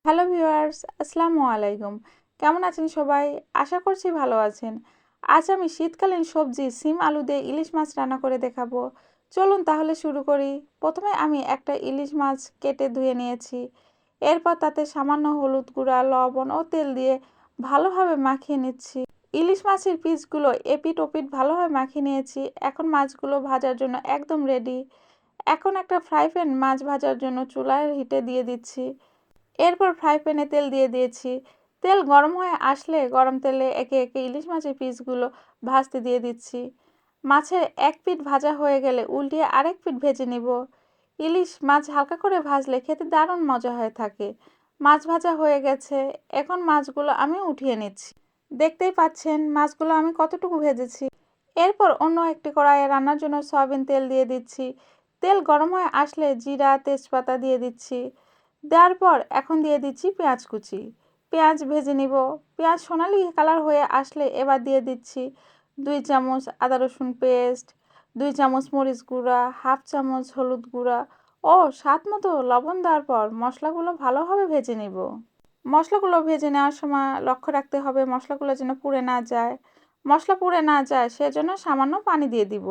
Hello viewers, আসসালামু আলাইকুম। কেমন আছেন সবাই? আশা করছি ভালো আছেন। আজ আমি শীতকালীন সবজি সিম আলু দিয়ে ইলিশ মাছ রান্না করে দেখাবো। চলুন তাহলে শুরু করি। প্রথমে আমি একটা ইলিশ মাছ কেটে ধুয়ে নিয়েছি। এরপর তাতে সামান্য হলুদ গুঁড়া, লবণ ও তেল দিয়ে ভালোভাবে মাখিয়ে নিচ্ছি। ইলিশ মাছের পিসগুলো এপিট ওপিট ভালোভাবে মাখিয়ে নিয়েছি। এখন মাছগুলো ভাজার জন্য একদম রেডি। এখন একটা ফ্রাই প্যান মাছ ভাজার জন্য চুলার হিটে দিয়ে দিচ্ছি। এরপর ফ্রাই প্যানে তেল দিয়ে দিয়েছি। তেল গরম হয়ে আসলে গরম তেলে একে একে ইলিশ মাছের পিসগুলো ভাজতে দিয়ে দিচ্ছি। মাছের এক পিঠ ভাজা হয়ে গেলে উল্টিয়ে আরেক পিঠ ভেজে নিব। ইলিশ মাছ হালকা করে ভাজলে খেতে দারুণ মজা হয়ে থাকে। মাছ ভাজা হয়ে গেছে, এখন মাছগুলো আমি উঠিয়ে নিচ্ছি। দেখতেই পাচ্ছেন মাছগুলো আমি কতটুকু ভেজেছি। এরপর অন্য একটি কড়াইয়ে রান্নার জন্য সয়াবিন তেল দিয়ে দিচ্ছি। তেল গরম হয়ে আসলে জিরা, তেজপাতা দিয়ে দিচ্ছি। দেওয়ার পর এখন দিয়ে দিচ্ছি পেঁয়াজ কুচি। পেঁয়াজ ভেজে নিব। পেঁয়াজ সোনালি কালার হয়ে আসলে এবার দিয়ে দিচ্ছি 2 চামচ আদা রসুন পেস্ট, 2 চামচ মরিচ গুঁড়া, হাফ চামচ হলুদ গুঁড়া ও স্বাদ মতো লবণ দেওয়ার পর মশলাগুলো ভালোভাবে ভেজে নিব। মশলাগুলো ভেজে নেওয়ার সময় লক্ষ্য রাখতে হবে মশলাগুলো যেন পুড়ে না যায়। মশলা পুড়ে না যায় সেজন্য সামান্য পানি দিয়ে দিব।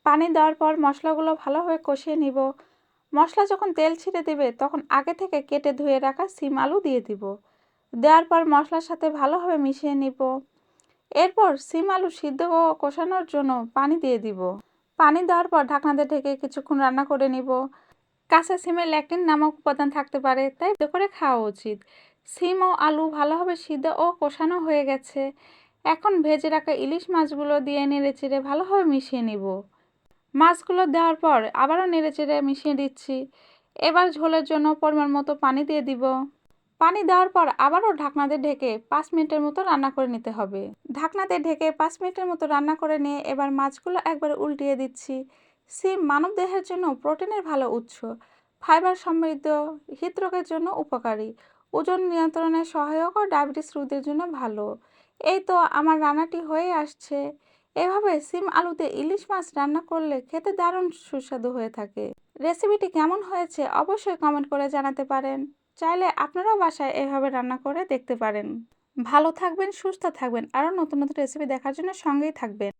পানি দেওয়ার পর মশলাগুলো ভালোভাবে কষিয়ে নিব। মশলা যখন তেল ছেড়ে দেবে তখন আগে থেকে কেটে ধুয়ে রাখা সিম আলু দিয়ে দিব। দেওয়ার পর মশলার সাথে ভালোভাবে মিশিয়ে নিব। এরপর সিম আলু সিদ্ধ ও কষানোর জন্য পানি দিয়ে দিব। পানি দেওয়ার পর ঢাকনা দিয়ে ঢেকে কিছুক্ষণ রান্না করে নিব। কাঁচা সিমে ল্যাকটিন নামক উপাদান থাকতে পারে, তাই সিদ্ধ করে খাওয়া উচিত। সিম ও আলু ভালোভাবে সিদ্ধ ও কষানো হয়ে গেছে। এখন ভেজে রাখা ইলিশ মাছগুলো দিয়ে নেড়েচেড়ে ভালোভাবে মিশিয়ে নিব। মাছগুলো দেওয়ার পর আবারও নেড়েচেড়ে মিশিয়ে দিচ্ছি। এবার ঝোলের জন্য পরিমাণ মতো পানি দিয়ে দিব। পানি দেওয়ার পর আবারও ঢাকনা দিয়ে ঢেকে 5 মিনিটের মতো রান্না করে নিতে হবে। ঢাকনাতে ঢেকে 5 মিনিটের মতো রান্না করে নিয়ে এবার মাছগুলো একবার উল্টিয়ে দিচ্ছি। সিম মানবদেহের জন্য প্রোটিনের ভালো উৎস, ফাইবার সমৃদ্ধ, হৃদরোগের জন্য উপকারী, ওজন নিয়ন্ত্রণে সহায়ক ও ডায়াবেটিস রোগীদের জন্য ভালো। এই তো আমার রান্নাটি হয়ে আসছে। এভাবে সিম আলুতে ইলিশ মাছ রান্না করলে খেতে দারুণ সুস্বাদু হয়ে থাকে। রেসিপিটি কেমন হয়েছে অবশ্যই কমেন্ট করে জানাতে পারেন। চাইলে আপনারাও বাসায় এভাবে রান্না করে দেখতে পারেন। ভালো থাকবেন, সুস্থ থাকবেন। আরও নতুন নতুন রেসিপি দেখার জন্য সঙ্গেই থাকবেন।